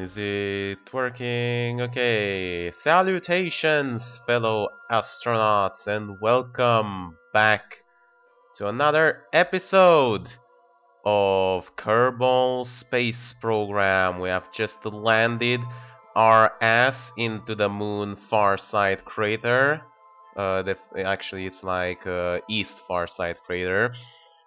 Is it working? Okay. Salutations, fellow astronauts, and welcome back to another episode of Kerbal Space Program. We have just landed our ass into the moon far side crater. Actually, it's like east far side crater,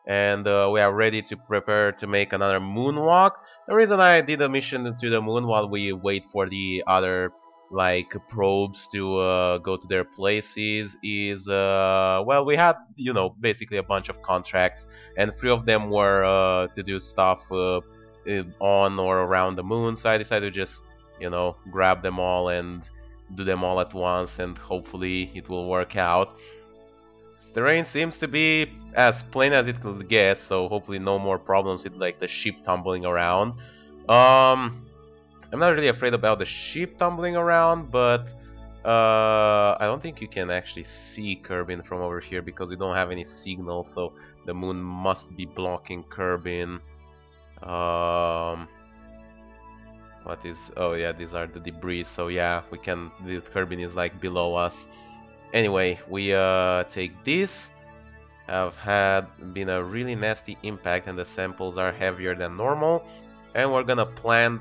and we are ready to prepare to make another moonwalk. The reason I did a mission to the moon while we wait for the other like probes to go to their places is well, we had, you know, basically a bunch of contracts, and three of them were to do stuff on or around the moon, so I decided to just, you know, grab them all and do them all at once, and hopefully it will work out. This terrain seems to be as plain as it could get, so hopefully no more problems with like the ship tumbling around. I'm not really afraid about the ship tumbling around, but I don't think you can actually see Kerbin from over here because we don't have any signal, so the moon must be blocking Kerbin. What is... oh yeah, these are the debris, so yeah, we can... the Kerbin is like below us. Anyway, we take this. Have had been a really nasty impact and the samples are heavier than normal, and we're gonna plant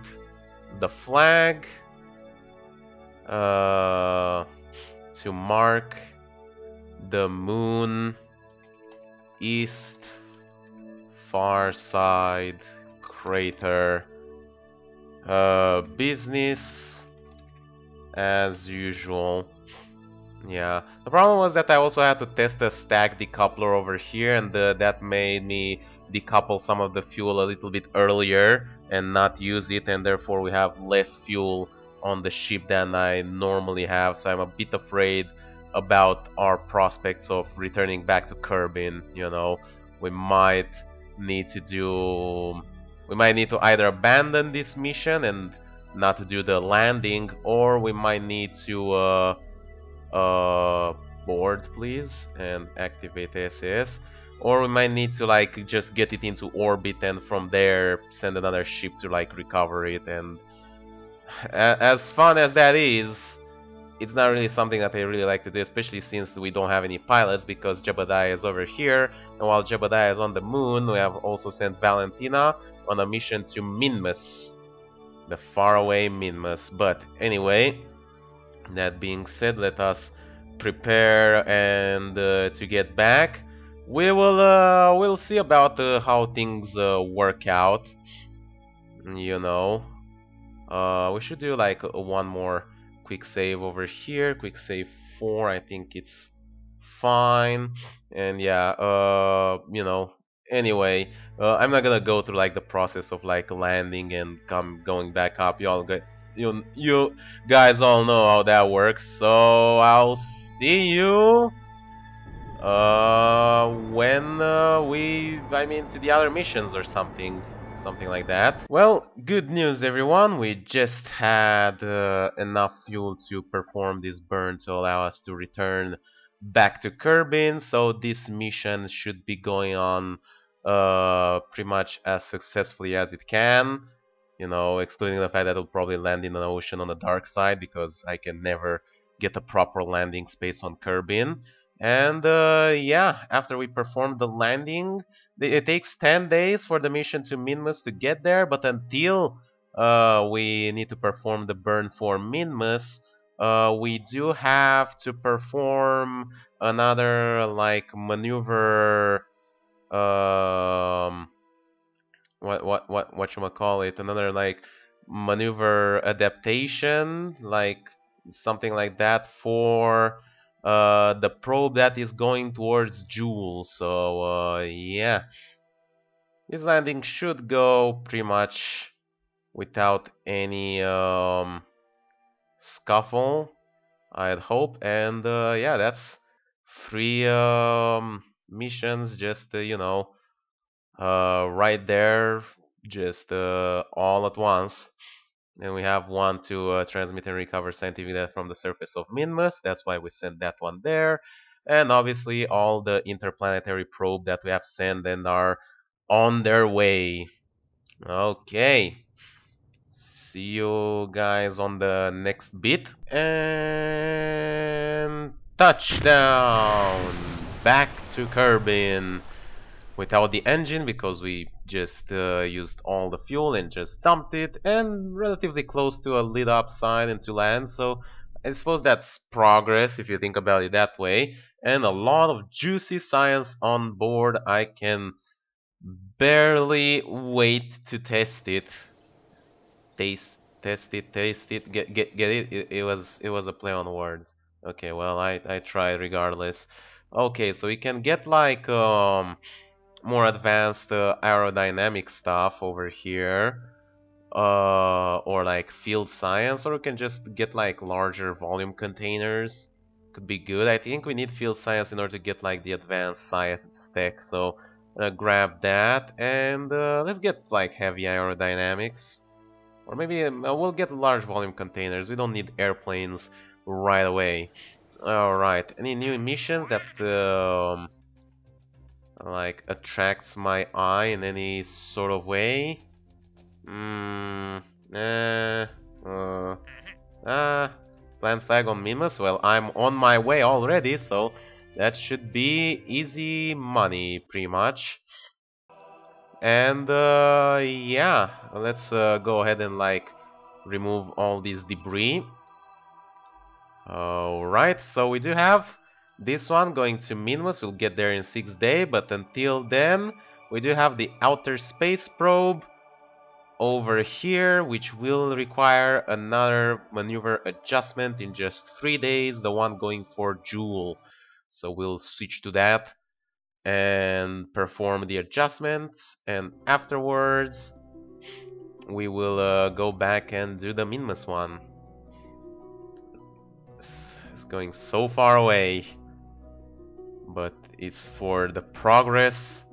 the flag to mark the moon east far side crater. Business as usual. Yeah, the problem was that I also had to test a stack decoupler over here, and that made me decouple some of the fuel a little bit earlier and not use it, and therefore we have less fuel on the ship than I normally have, so I'm a bit afraid about our prospects of returning back to Kerbin. You know, we might need to do... we might need to either abandon this mission and not do the landing, or we might need to board please and activate SAS, or we might need to like just get it into orbit and from there send another ship to like recover it. And as fun as that is, it's not really something that I really like to do, especially since we don't have any pilots because Jebediah is over here, and while Jebediah is on the moon, we have also sent Valentina on a mission to Minmus, the faraway Minmus. But anyway, that being said, let us prepare and to get back. We will we'll see about how things work out. You know, we should do like one more quick save over here. Quick save 4. I think it's fine. And yeah, you know. Anyway, I'm not gonna go through like the process of like landing and going back up. You guys all know how that works, so I'll see you when I mean to the other missions or something like that. Well, good news everyone, we just had enough fuel to perform this burn to allow us to return back to Kerbin, so this mission should be going on pretty much as successfully as it can. You know, excluding the fact that it'll probably land in an ocean on the dark side because I can never get a proper landing space on Kerbin. And yeah, after we perform the landing, it takes 10 days for the mission to Minmus to get there, but until we need to perform the burn for Minmus, we do have to perform another like maneuver, what should I call it? Another like maneuver adaptation, like something like that for the probe that is going towards Joule. So yeah, this landing should go pretty much without any scuffle, I'd hope. And yeah, that's 3 missions just you know, right there, just all at once. And we have one to transmit and recover scientific data from the surface of Minmus. That's why we sent that one there. And obviously all the interplanetary probe that we have sent and are on their way. Okay. see you guys on the next bit. And touchdown! Back to Kerbin without the engine because we just used all the fuel and just dumped it, and relatively close to a lit up sign and to land. So I suppose that's progress if you think about it that way. And a lot of juicy science on board. I can barely wait to test it. Test it, taste it, get it. It was a play on words. Okay, well I tried regardless. Okay, so we can get like more advanced aerodynamic stuff over here, or like field science, or we can just get like larger volume containers. Could be good. I think we need field science in order to get like the advanced science tech. So grab that, and let's get like heavy aerodynamics. Or maybe we'll get large volume containers. We don't need airplanes right away. Alright, any new emissions that like attracts my eye in any sort of way? Eh, plant flag on Mimas? Well, I'm on my way already, so that should be easy money, pretty much. And yeah, let's go ahead and like remove all these debris. Alright, so we do have this one going to Minmus. We'll get there in 6 days, but until then, we do have the outer space probe over here, which will require another maneuver adjustment in just 3 days, the one going for Joule. So we'll switch to that and perform the adjustments, and afterwards we will go back and do the Minmus one. It's going so far away, but it's for the progress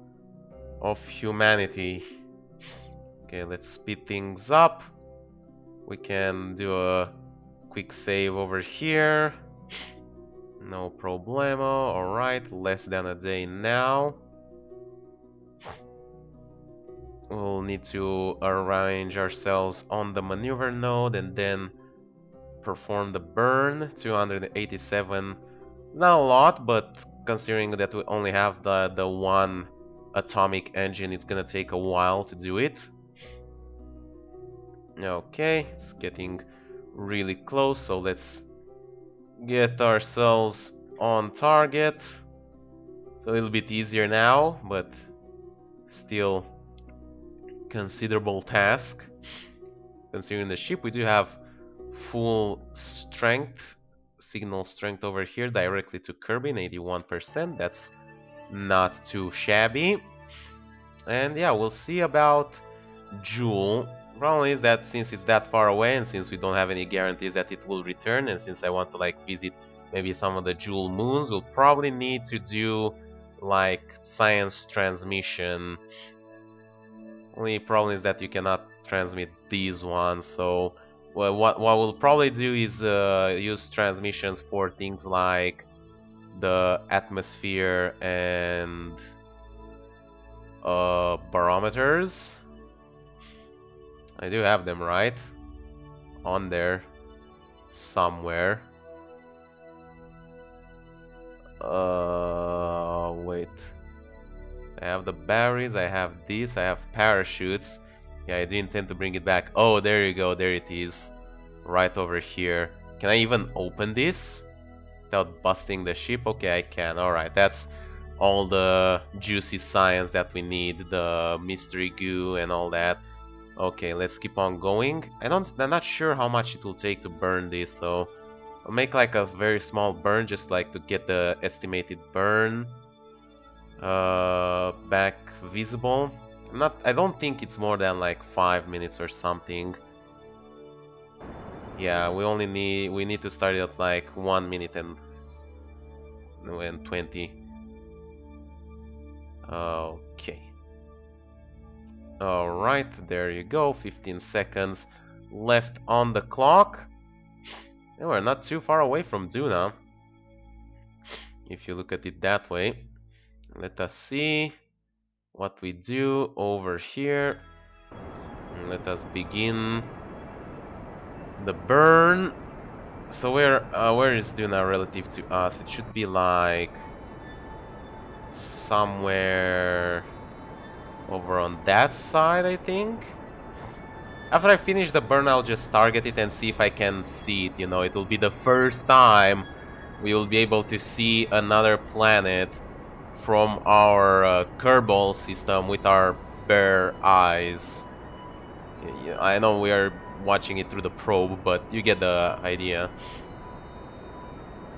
of humanity. Okay, let's speed things up. We can do a quick save over here. No problemo. Alright, less than a day now. We'll need to arrange ourselves on the maneuver node and then perform the burn. 287. Not a lot, but considering that we only have the one atomic engine, it's gonna take a while to do it. Okay, it's getting really close, so let's get ourselves on target. It's a little bit easier now, but still considerable task. Considering the ship, we do have full strength, signal strength over here directly to Kerbin, 81%. That's not too shabby. And yeah, we'll see about Joule. Problem is that since it's that far away, and since we don't have any guarantees that it will return, and since I want to like visit maybe some of the Joule moons, we'll probably need to do like science transmission. Only problem is that you cannot transmit these ones, so well, what we'll probably do is use transmissions for things like the atmosphere and barometers. I do have them right on there somewhere. Wait. I have the batteries, I have this, I have parachutes. Yeah, I do intend to bring it back. Oh, there you go, there it is. Right over here. Can I even open this without busting the ship? Okay, I can. Alright, that's all the juicy science that we need. The mystery goo and all that. Okay, let's keep on going. I'm not sure how much it will take to burn this, so I'll make like a very small burn just like to get the estimated burn back visible. I don't think it's more than like 5 minutes or something. Yeah, we need to start it at like 1 minute and 20. Okay. Alright, there you go. 15 seconds left on the clock. And we're not too far away from Duna, if you look at it that way. Let us see what we do over here. Let us begin The burn. So where is Duna relative to us? It should be like somewhere over on that side, I think. After I finish the burn, I'll just target it and see if I can see it. You know, it will be the first time we will be able to see another planet from our Kerbal system with our bare eyes. Yeah, I know we are watching it through the probe, but you get the idea.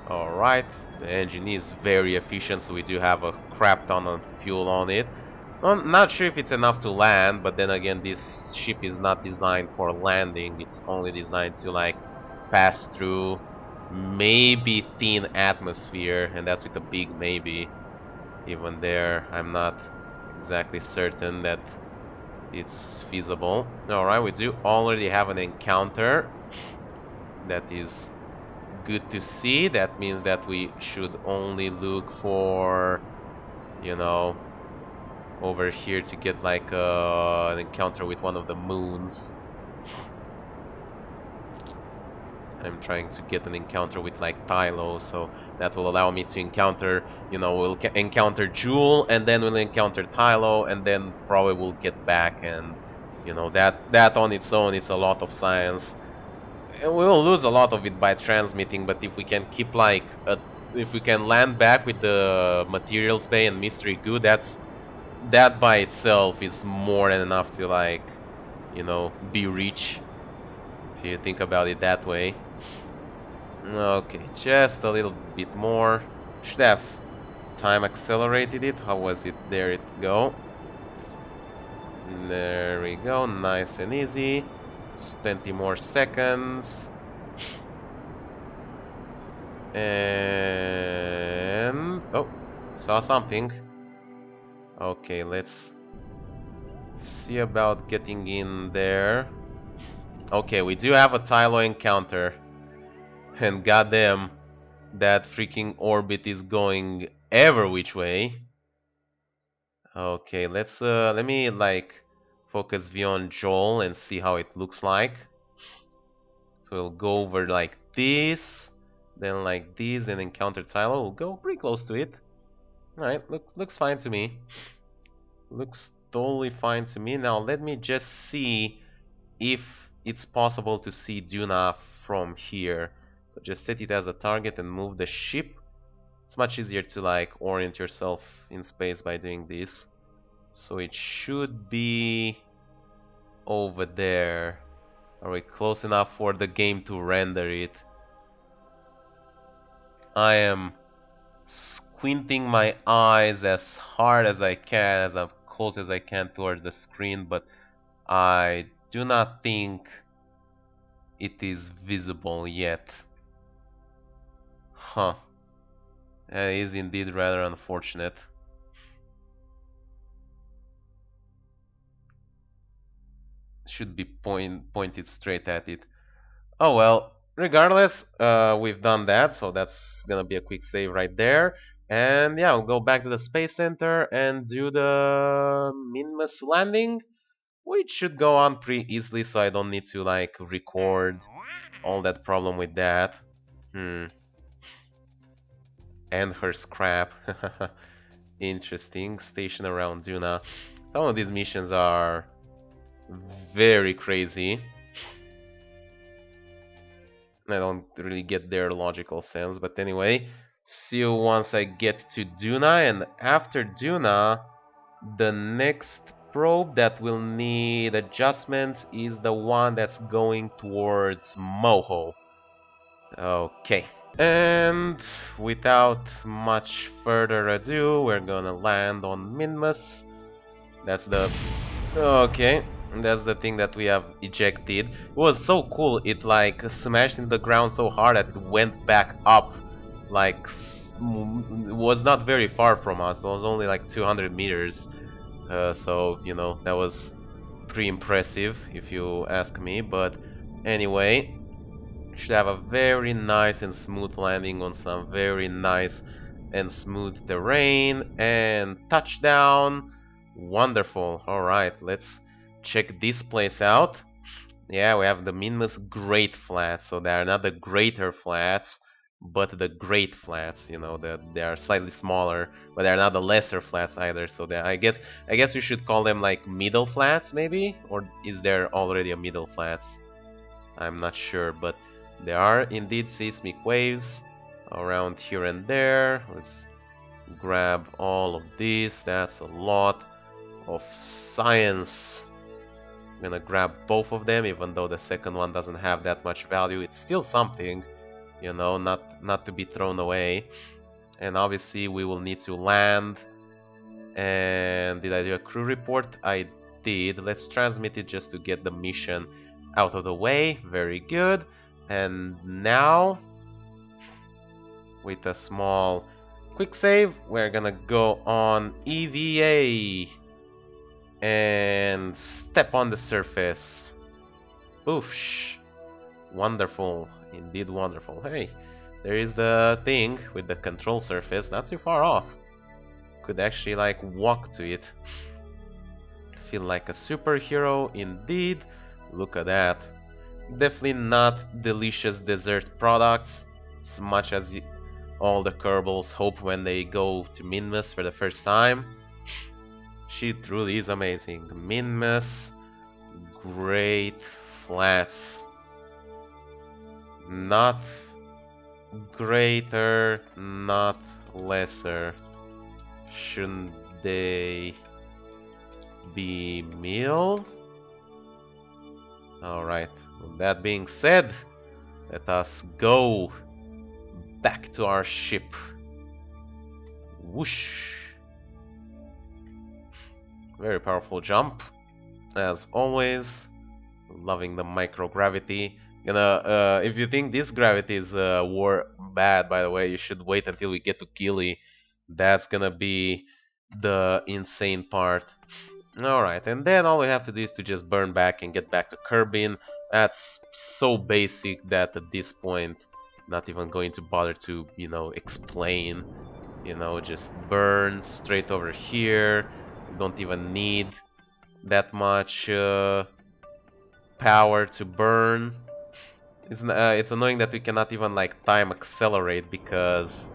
Alright, the engine is very efficient, so we do have a crap ton of fuel on it. I'm not sure if it's enough to land, but then again, this ship is not designed for landing. It's only designed to like pass through maybe thin atmosphere, and that's with a big maybe. Even there, I'm not exactly certain that it's feasible. Alright, we do already have an encounter. That is good to see. That means that we should only look for, you know, over here to get like an encounter with one of the moons. I'm trying to get an encounter with like Tylo, so that will allow me to encounter, you know, we'll encounter Jewel, and then we'll encounter Tylo, and then probably we'll get back, and you know, that on its own is a lot of science. And we will lose a lot of it by transmitting, but if we can keep like if we can land back with the materials bay and mystery goo, that by itself is more than enough to like, you know, be rich, if you think about it that way. Okay, just a little bit more. Should have time accelerated it. How was it? There it go. There we go, nice and easy. 20 more seconds. And oh, saw something. Okay, let's see about getting in there. Okay, we do have a Tylo encounter. And goddamn, that freaking orbit is going ever which way. Okay, let me like focus V on Joel and see how it looks like. So we'll go over like this, then like this, then encounter Tylo. We'll go pretty close to it. Alright, looks fine to me. Looks totally fine to me. Now let me just see if it's possible to see Duna from here. So just set it as a target and move the ship. It's much easier to like orient yourself in space by doing this. So it should be over there. Are we close enough for the game to render it? I am squinting my eyes as hard as I can, as close as I can towards the screen, but I do not think it is visible yet. Huh. That is indeed rather unfortunate. Should be pointed straight at it. Oh well, regardless, we've done that, so that's gonna be a quick save right there. And yeah, I'll go back to the Space Center and do the Minmus landing, which should go on pretty easily, so I don't need to like record all that problem with that. And her scrap. Interesting. Station around Duna. Some of these missions are very crazy. I don't really get their logical sense, but anyway, see you once I get to Duna, and after Duna, the next probe that will need adjustments is the one that's going towards Moho. Okay, and without much further ado, we're gonna land on Minmus. That's the... okay. That's the thing that we have ejected. It was so cool, it like smashed into the ground so hard that it went back up. Like, it was not very far from us, it was only like 200 meters. So, you know, that was pretty impressive if you ask me. But anyway, should have a very nice and smooth landing on some very nice and smooth terrain. And touchdown! Wonderful. Alright, let's check this place out. Yeah, we have the Minmus Great Flats, so they are not the greater flats, but the great flats. You know, they are slightly smaller, but they are not the lesser flats either. So I guess we should call them like middle flats, maybe, or is there already a middle flats? I'm not sure, but there are indeed seismic waves around here and there. Let's grab all of these. That's a lot of science. I'm gonna grab both of them, even though the second one doesn't have that much value. It's still something, you know, not to be thrown away. And obviously we will need to land. And did I do a crew report? I did. Let's transmit it just to get the mission out of the way. Very good. And now, with a small quick save, we're gonna go on EVA and step on the surface. Oof. Wonderful. Indeed wonderful. Hey, there is the thing with the control surface, not too far off. Could actually like walk to it. Feel like a superhero indeed. Look at that. Definitely not delicious dessert products as much as all the Kerbals hope when they go to Minmus for the first time. She truly is amazing. Minmus, great flats. Not greater, not lesser. Shouldn't they be meal? Alright, with that being said, let us go back to our ship. Whoosh! Very powerful jump, as always. Loving the microgravity. If you think this gravity is bad, by the way, you should wait until we get to Gilly. That's gonna be the insane part. Alright, and then all we have to do is to just burn back and get back to Kerbin. That's so basic that at this point, not even going to bother to, you know, explain. You know, just burn straight over here. Don't even need that much power to burn. It's annoying that we cannot even like time accelerate because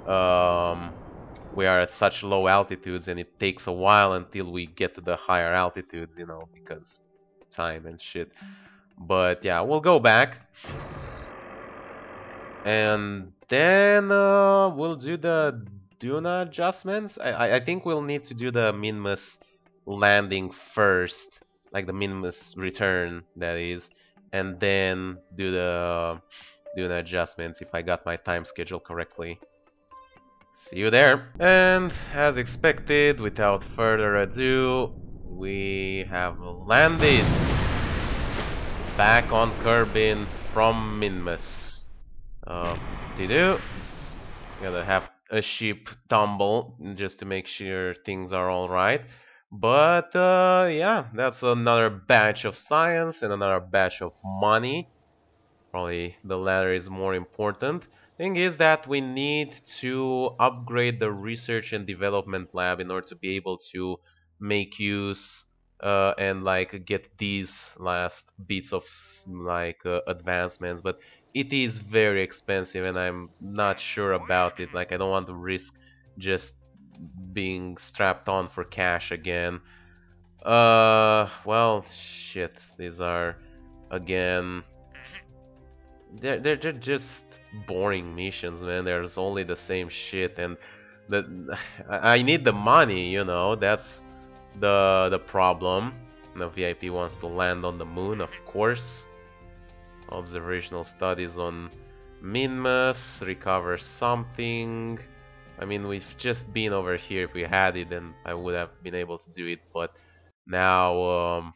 we are at such low altitudes and it takes a while until we get to the higher altitudes, you know, because time and shit. But yeah, we'll go back and then we'll do the Duna adjustments. I think we'll need to do the Minmus landing first, like the Minmus return, that is, and then do the Duna adjustments if I got my time schedule correctly. See you there. And as expected, without further ado, we have landed back on Kerbin from Minmus. Do gotta have a ship tumble just to make sure things are alright. But yeah, that's another batch of science and another batch of money. Probably the latter is more important. Thing is that we need to upgrade the research and development lab in order to be able to make use and like get these last bits of like advancements, but it is very expensive and I'm not sure about it. Like I don't want to risk just being strapped on for cash again. Well, shit. These are again they're just boring missions, man. There's only the same shit, and the I need the money, you know. That's the problem. The VIP wants to land on the moon, of course. Observational studies on Minmus, recover something. I mean, we've just been over here. If we had it, then I would have been able to do it, but now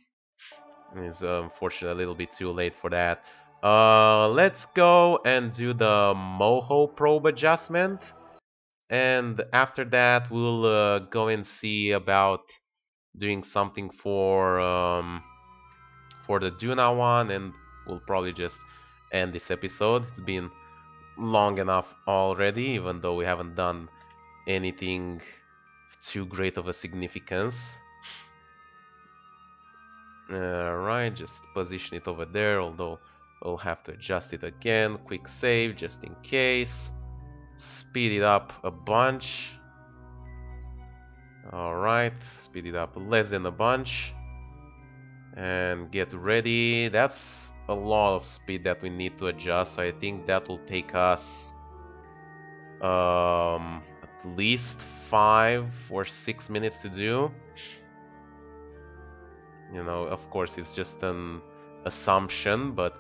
it's unfortunately a little bit too late for that. Let's go and do the Moho probe adjustment, and after that we'll go and see about doing something for the Duna one, and we'll probably just end this episode. It's been long enough already, even though we haven't done anything too great of a significance. Right, just position it over there, although we'll have to adjust it again. Quick save just in case. Speed it up a bunch. Alright, speed it up less than a bunch. And get ready. That's a lot of speed that we need to adjust. So I think that will take us at least 5 or 6 minutes to do. You know, of course, it's just an assumption, but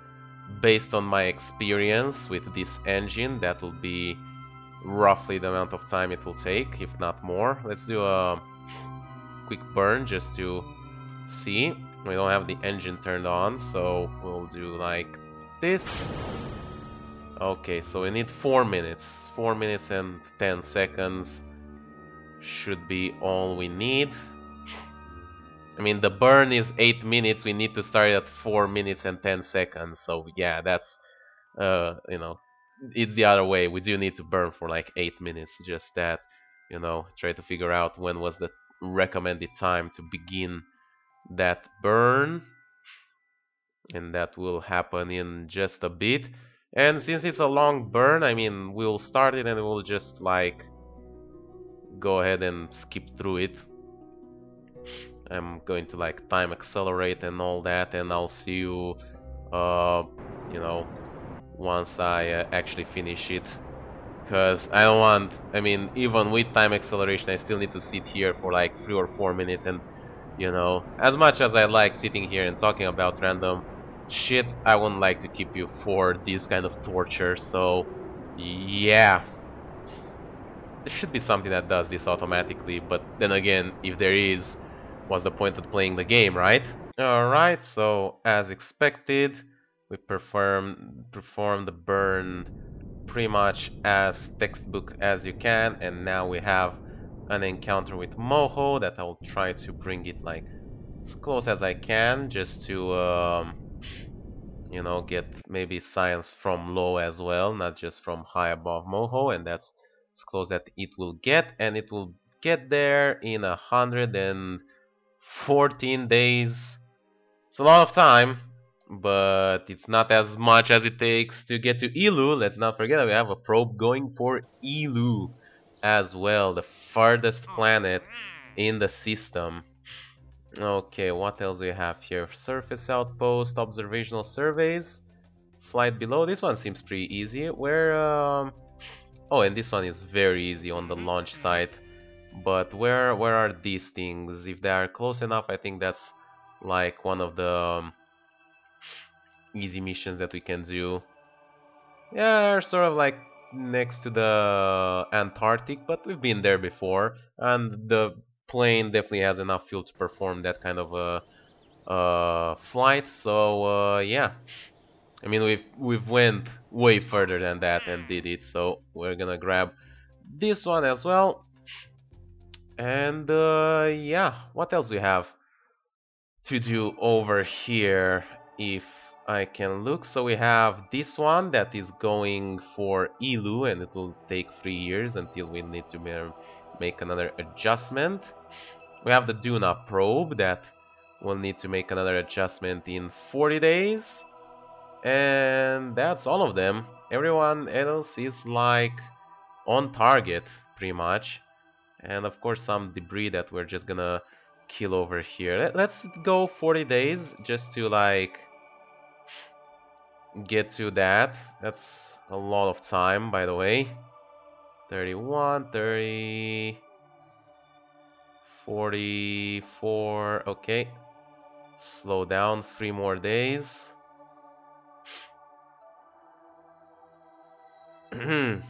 based on my experience with this engine, that will be roughly the amount of time it will take, if not more. Let's do a quick burn just to see. We don't have the engine turned on, so we'll do like this. Okay, so we need 4 minutes. 4 minutes and 10 seconds should be all we need. I mean, the burn is 8 minutes. We need to start at 4 minutes and 10 seconds. So yeah, that's you know, it's the other way. We do need to burn for like 8 minutes. Just that, you know, try to figure out when was the recommended time to begin that burn, and that will happen in just a bit. And since it's a long burn, I mean, we'll start it and we'll just like go ahead and skip through it. I'm going to like time accelerate and all that, and I'll see you, you know, once I actually finish it. Because I don't want, I mean, even with time acceleration, I still need to sit here for like 3 or 4 minutes, and you know, as much as I like sitting here and talking about random shit, I wouldn't like to keep you for this kind of torture. So yeah, there should be something that does this automatically, but then again, if there is, what's the point of playing the game, right? Alright, so as expected, we performed the burn pretty much as textbook as you can, and now we have an encounter with Moho that I'll try to bring it like as close as I can, just to you know, get maybe science from low as well, not just from high above Moho, and that's as close that it will get, and it will get there in 114 days. It's a lot of time, but it's not as much as it takes to get to Ilu. Let's not forget we have a probe going for Ilu as well, the farthest planet in the system. Okay, what else do we have here? Surface outpost, observational surveys, flight below. This one seems pretty easy. Oh, and this one is very easy on the launch site. But where are these things? If they are close enough, I think that's like one of the easy missions that we can do. Yeah, they're sort of like next to the Antarctic, but we've been there before, and the plane definitely has enough fuel to perform that kind of a flight. So yeah, I mean we've went way further than that and did it. So we're gonna grab this one as well. And yeah, what else do we have to do over here? If I can look, so we have this one that is going for Ilu, and it will take 3 years until we need to make another adjustment. We have the Duna probe that will need to make another adjustment in 40 days. And that's all of them. Everyone else is like on target pretty much. And of course some debris that we're just gonna kill over here. Let's go 40 days just to like get to that. That's a lot of time, by the way. 31, 30, 44. Okay, slow down, 3 more days. So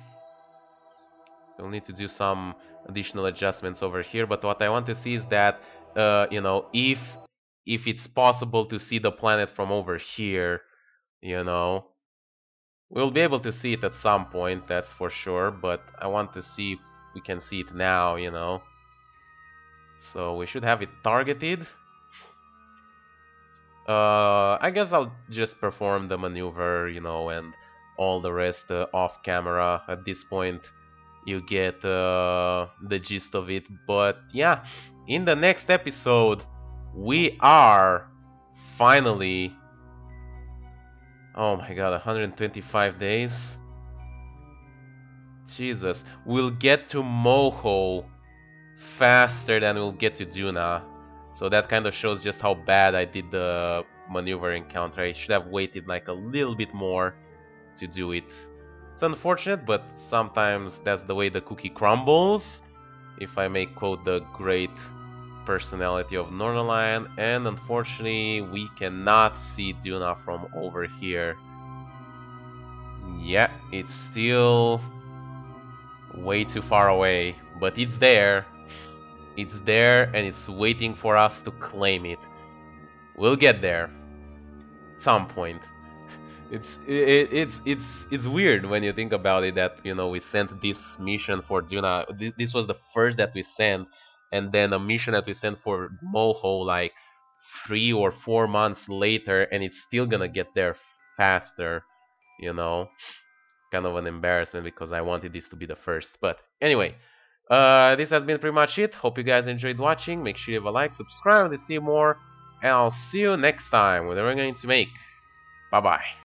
we'll need to do some additional adjustments over here, but what I want to see is that you know, if it's possible to see the planet from over here, you know, we'll be able to see it at some point, that's for sure, but I want to see if we can see it now, you know. So we should have it targeted. I guess I'll just perform the maneuver, you know, and all the rest off camera. At this point, you get the gist of it. But yeah, in the next episode, we are finally... Oh my god, 125 days? Jesus. We'll get to Moho faster than we'll get to Duna. So that kind of shows just how bad I did the maneuver encounter. I should have waited like a little bit more to do it. It's unfortunate, but sometimes that's the way the cookie crumbles, if I may quote the great personality of Northern. And unfortunately, we cannot see Duna from over here. Yeah, it's still way too far away, but it's there. It's there, and it's waiting for us to claim it. We'll get there, at some point. It's weird when you think about it that, you know, we sent this mission for Duna. This was the first that we sent, and then a mission that we sent for Moho like 3 or 4 months later, and it's still gonna get there faster, you know. Kind of an embarrassment because I wanted this to be the first. But anyway, this has been pretty much it. Hope you guys enjoyed watching. Make sure you leave a like, subscribe to see more, and I'll see you next time when we're going to make. Bye bye.